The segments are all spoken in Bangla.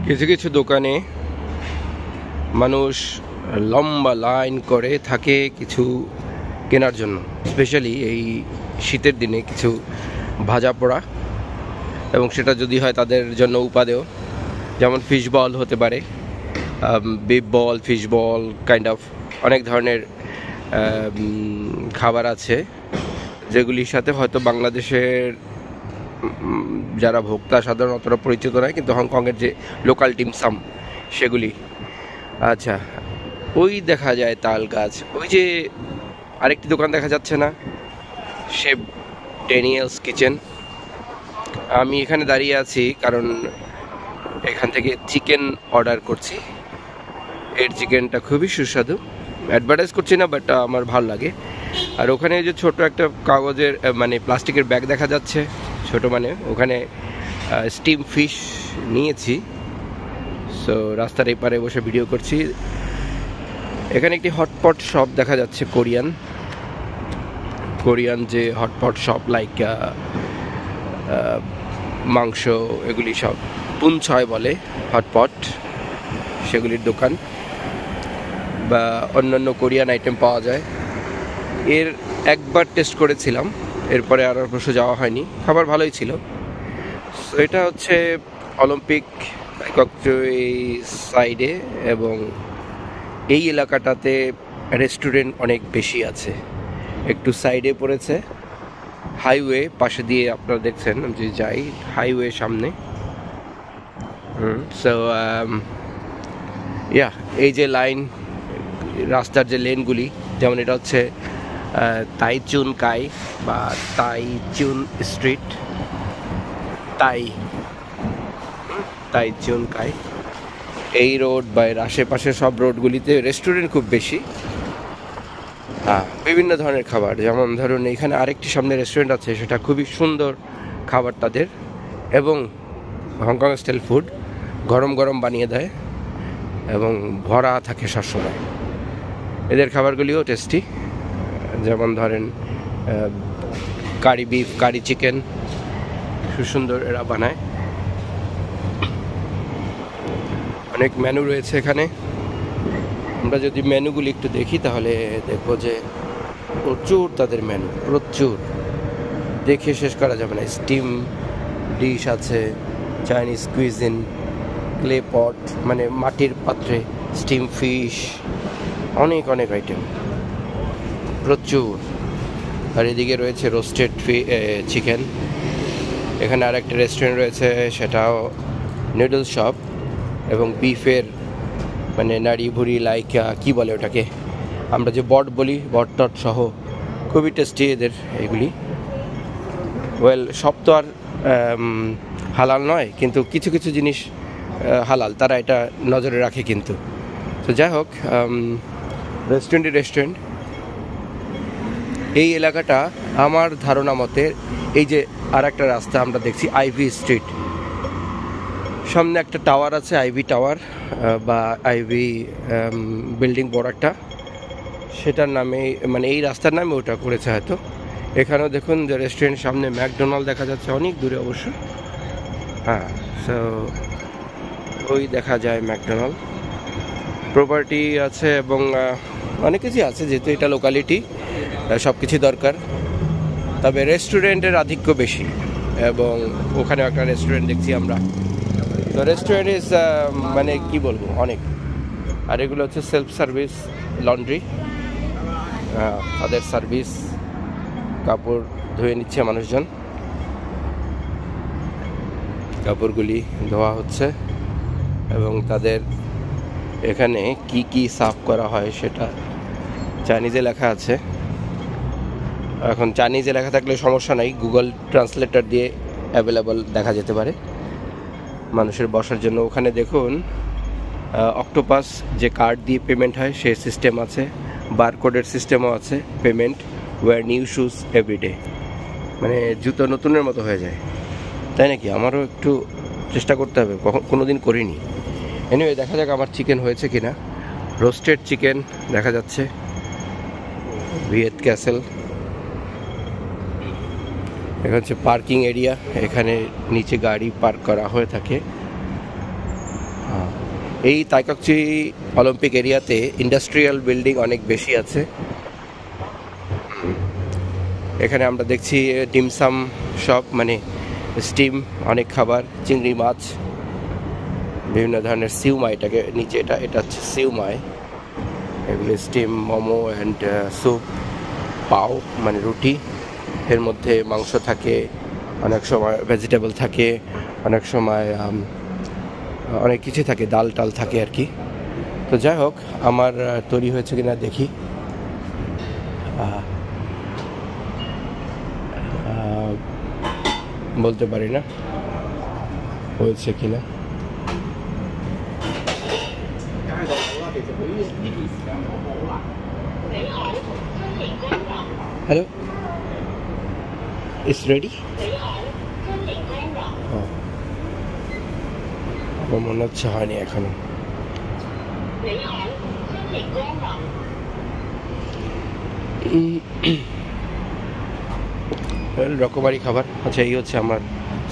কিছু কিছু দোকানে মানুষ লম্বা লাইন করে থাকে কিছু কেনার জন্য, স্পেশালি এই শীতের দিনে কিছু ভাজা পোড়া, এবং সেটা যদি হয় তাদের জন্য উপাদেয়, যেমন ফিশ বল হতে পারে, beef ball, fish ball, kind of অনেক ধরনের খাবার আছে যেগুলির সাথে হয়তো বাংলাদেশের যারা ভোক্তা সাধারণত পরিচিত নয়, কিন্তু হংকংয়ের যে লোকাল ডিমসাম সেগুলি। আচ্ছা, ওই দেখা যায় তাল গাছ, ওই যে আরেকটি দোকান দেখা যাচ্ছে না, শেফ ড্যানিয়েলস কিচেন। আমি এখানে দাঁড়িয়ে আছি কারণ এখান থেকে চিকেন অর্ডার করছি। এর চিকেনটা খুবই সুস্বাদু, অ্যাডভার্টাইজ করছি না, বাট আমার ভালো লাগে। আর ওখানে যে ছোট একটা কাগজের মানে প্লাস্টিকের ব্যাগ দেখা যাচ্ছে, ছোট মানে, ওখানে স্টিম ফিশ নিয়েছি। সো রাস্তার এই পারে বসে ভিডিও করছি। এখানে একটি হটপট শপ দেখা যাচ্ছে, কোরিয়ান যে হটপট শপ, লাইক মাংস এগুলি সব পুনছয় বলে হটপট, সেগুলির দোকান বা অন্যান্য কোরিয়ান আইটেম পাওয়া যায়। এর একবার টেস্ট করেছিলাম, এরপরে আর অবশ্য যাওয়া হয়নি। খাবার ভালোই ছিল। এটা হচ্ছে অলিম্পিক এই সাইডে, এবং এই এলাকাটাতে রেস্টুরেন্ট অনেক বেশি আছে। একটু সাইডে পড়েছে, হাইওয়ে পাশে দিয়ে আপনারা দেখছেন যে যাই, হাইওয়ে সামনে। সো এই যে লাইন, রাস্তার যে লেনগুলি, যেমন এটা হচ্ছে তাইচুন কাই বা তাইচুন স্ট্রিট, তাইচুন কাই। এই রোড বা এর আশেপাশে সব রোডগুলিতে রেস্টুরেন্ট খুব বেশি। বিভিন্ন ধরনের খাবার, যেমন ধরুন এখানে আরেকটি সামনে রেস্টুরেন্ট আছে, সেটা খুবই সুন্দর খাবার তাদের, এবং হংকং স্টাইল ফুড, গরম গরম বানিয়ে দেয় এবং ভরা থাকে সবসময়। এদের খাবারগুলিও টেস্টি, যেমন ধরেন কারি বিফ, কারি চিকেন, সুন্দর এরা বানায়। অনেক মেনু রয়েছে এখানে। আমরা যদি মেনুগুলি একটু দেখি তাহলে দেখবো যে প্রচুর তাদের মেনু, প্রচুর, দেখে শেষ করা যাবে না। স্টিম ডিশ আছে, চাইনিজ কুইজিন, ক্লে পট মানে মাটির পাত্রে স্টিম ফিশ, অনেক অনেক আইটেম, প্রচুর। আর এদিকে রয়েছে রোস্টেড চিকেন। এখানে আরেকটা রেস্টুরেন্ট রয়েছে, সেটাও নুডলস শপ, এবং বিফের মানে নাড়ি ভুড়ি, লাইক কি বলে ওটাকে, আমরা যে বট বলি, বট টট সহ, খুবই টেস্টি এদের এগুলি। ওয়েল, সব তো আর হালাল নয়, কিন্তু কিছু কিছু জিনিস হালাল, তারা এটা নজরে রাখে কিন্তু। তো যাই হোক, রেস্টুরেন্ট এই এলাকাটা আমার ধারণা মতে, এই যে আর একটা রাস্তা আমরা দেখছি, আইভি স্ট্রিট, সামনে একটা টাওয়ার আছে, আইভি টাওয়ার বা আইভি বিল্ডিং বড় একটা, সেটার নামে মানে এই রাস্তার নামে ওটা করেছে হয়তো। এখানেও দেখুন যে রেস্টুরেন্ট সামনে ম্যাকডোনাল্ড দেখা যাচ্ছে, অনেক দূরে অবশ্য। সো ওই দেখা যায় ম্যাকডোনাল্ড, প্রপার্টি আছে এবং অনেক কিছুই আছে, যেহেতু এটা লোকালিটি, সব কিছু দরকার। তবে রেস্টুরেন্টের আধিক্য বেশি, এবং ওখানে একটা রেস্টুরেন্ট দেখছি আমরা। তো রেস্টুরেন্ট ইজ মানে কি বলবো, অনেক। আর এগুলো হচ্ছে সেলফ সার্ভিস লন্ড্রি, তাদের সার্ভিস, কাপড় ধুয়ে নিচ্ছে মানুষজন, কাপড়গুলি ধোয়া হচ্ছে, এবং তাদের এখানে কি কি সার্ভ করা হয় সেটা চাইনিজে লেখা আছে। এখন চাইনিজে লেখা থাকলে সমস্যা নাই, গুগল ট্রান্সলেটর দিয়ে অ্যাভেলেবল দেখা যেতে পারে মানুষের বসার জন্য। ওখানে দেখুন অক্টোপাস যে কার্ড দিয়ে পেমেন্ট হয় সে সিস্টেম আছে, বারকোডের সিস্টেমও আছে, payment wear new shoes everyday, মানে জুতো নতুনের মতো হয়ে যায়। তাই নাকি? আমারও একটু চেষ্টা করতে হবে, কোনো দিন করিনি। এনিওয়ে, দেখা যাক আমার চিকেন হয়েছে কিনা। রোস্টেড চিকেন দেখা যাচ্ছে, ভিয়েত ক্যাসেল। এখানে হচ্ছে পার্কিং এরিয়া, এখানে নিচে গাড়ি পার্ক করা হয়ে থাকে। এই তাইককচি অলিম্পিক এরিয়াতে ইন্ডাস্ট্রিয়াল বিল্ডিং অনেক বেশি আছে। এখানে আমরা দেখছি ডিমসাম শপ, মানে স্টিম অনেক খাবার, চিংড়ি মাছ, বিভিন্ন ধরনের সিউমাই, এটাকে নিচে এটা হচ্ছে সিউমাই, এগুলি স্টিম মোমো অ্যান্ড স্যুপ, পাও মানে রুটি, এর মধ্যে মাংস থাকে, অনেক সময় ভেজিটেবল থাকে, অনেক সময় অনেক কিছু থাকে, ডাল টাল থাকে আর কি। তো যাই হোক, আমার তৈরি হয়েছে কিনা দেখি। বলতে পারি না হয়েছে কিনা। Hello, it's ready. আমার মনে হচ্ছে হয়নি এখনো। রকমারি খাবার। আচ্ছা, এই হচ্ছে আমার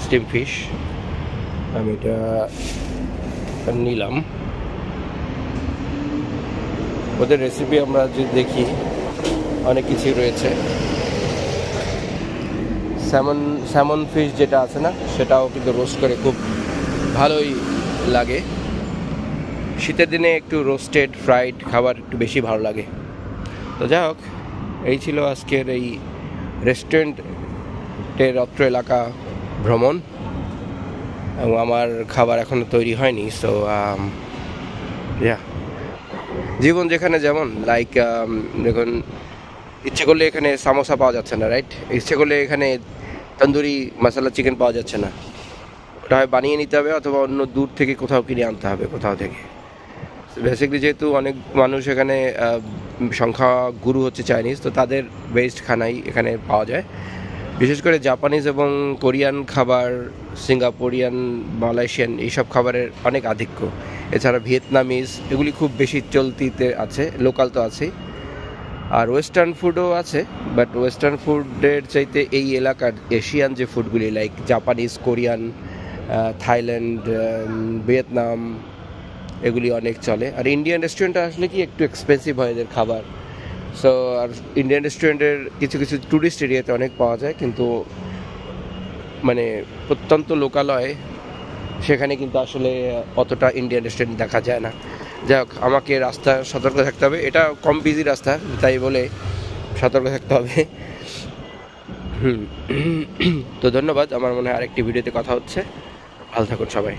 স্টিম ফিশ, আমি এটা নিলাম। ওদের রেসিপি আমরা যদি দেখি, অনেক কিছুই রয়েছে। স্যামন ফিশ যেটা আছে না, সেটাও কিন্তু রোস্ট করে খুব ভালোই লাগে। শীতের দিনে একটু রোস্টেড ফ্রাইড খাবার একটু বেশি ভালো লাগে। তো যাই হোক, এই ছিল আজকের এই রেস্টুরেন্টের অত্র এলাকা ভ্রমণ, এবং আমার খাবার এখনও তৈরি হয়নি। সো জীবন যেখানে যেমন, লাইক দেখুন, ইচ্ছে করলে এখানে সামোসা পাওয়া যাচ্ছে না, রাইট? ইচ্ছে করলে এখানে তন্দুরি মশলা চিকেন পাওয়া যাচ্ছে না, ওটা হয় বানিয়ে নিতে হবে অথবা অন্য দূর থেকে কোথাও কিনে আনতে হবে কোথাও থেকে। বেসিক্যালি যেহেতু অনেক মানুষ এখানে সংখ্যা গুরু হচ্ছে চাইনিজ, তো তাদের বেস্ট খানাই এখানে পাওয়া যায়। বিশেষ করে জাপানিজ এবং কোরিয়ান খাবার, সিঙ্গাপুরিয়ান, মালয়েশিয়ান, এইসব খাবারের অনেক আধিক্য। এছাড়া ভিয়েতনামিজ, এগুলি খুব বেশি চলতিতে আছে, লোকাল তো আছেই। আর ওয়েস্টার্ন ফুডও আছে, বাট ওয়েস্টার্ন ফুডের চাইতে এই এলাকার এশিয়ান যে ফুডগুলি, like Japanese, Korean, Thailand, Vietnam, এগুলি অনেক চলে। আর ইন্ডিয়ান রেস্টুরেন্টে আসলে কি একটু এক্সপেন্সিভ হয় এদের খাবার। সো আর ইন্ডিয়ান রেস্টুরেন্টের কিছু কিছু ট্যুরিস্ট এরিয়াতে অনেক পাওয়া যায়, কিন্তু মানে প্রত্যন্ত লোকালয়ে সেখানে কিন্তু আসলে অতটা ইন্ডিয়ান রেস্টুরেন্ট দেখা যায় না। যাই হোক, আমাকে রাস্তা সতর্ক থাকতে হবে, এটা কম বিজি রাস্তা, তাই বলে সতর্ক থাকতে হবে। তো ধন্যবাদ। আমার মনে হয় আরেকটি ভিডিওতে কথা হচ্ছে। ভালো থাকুন সবাই।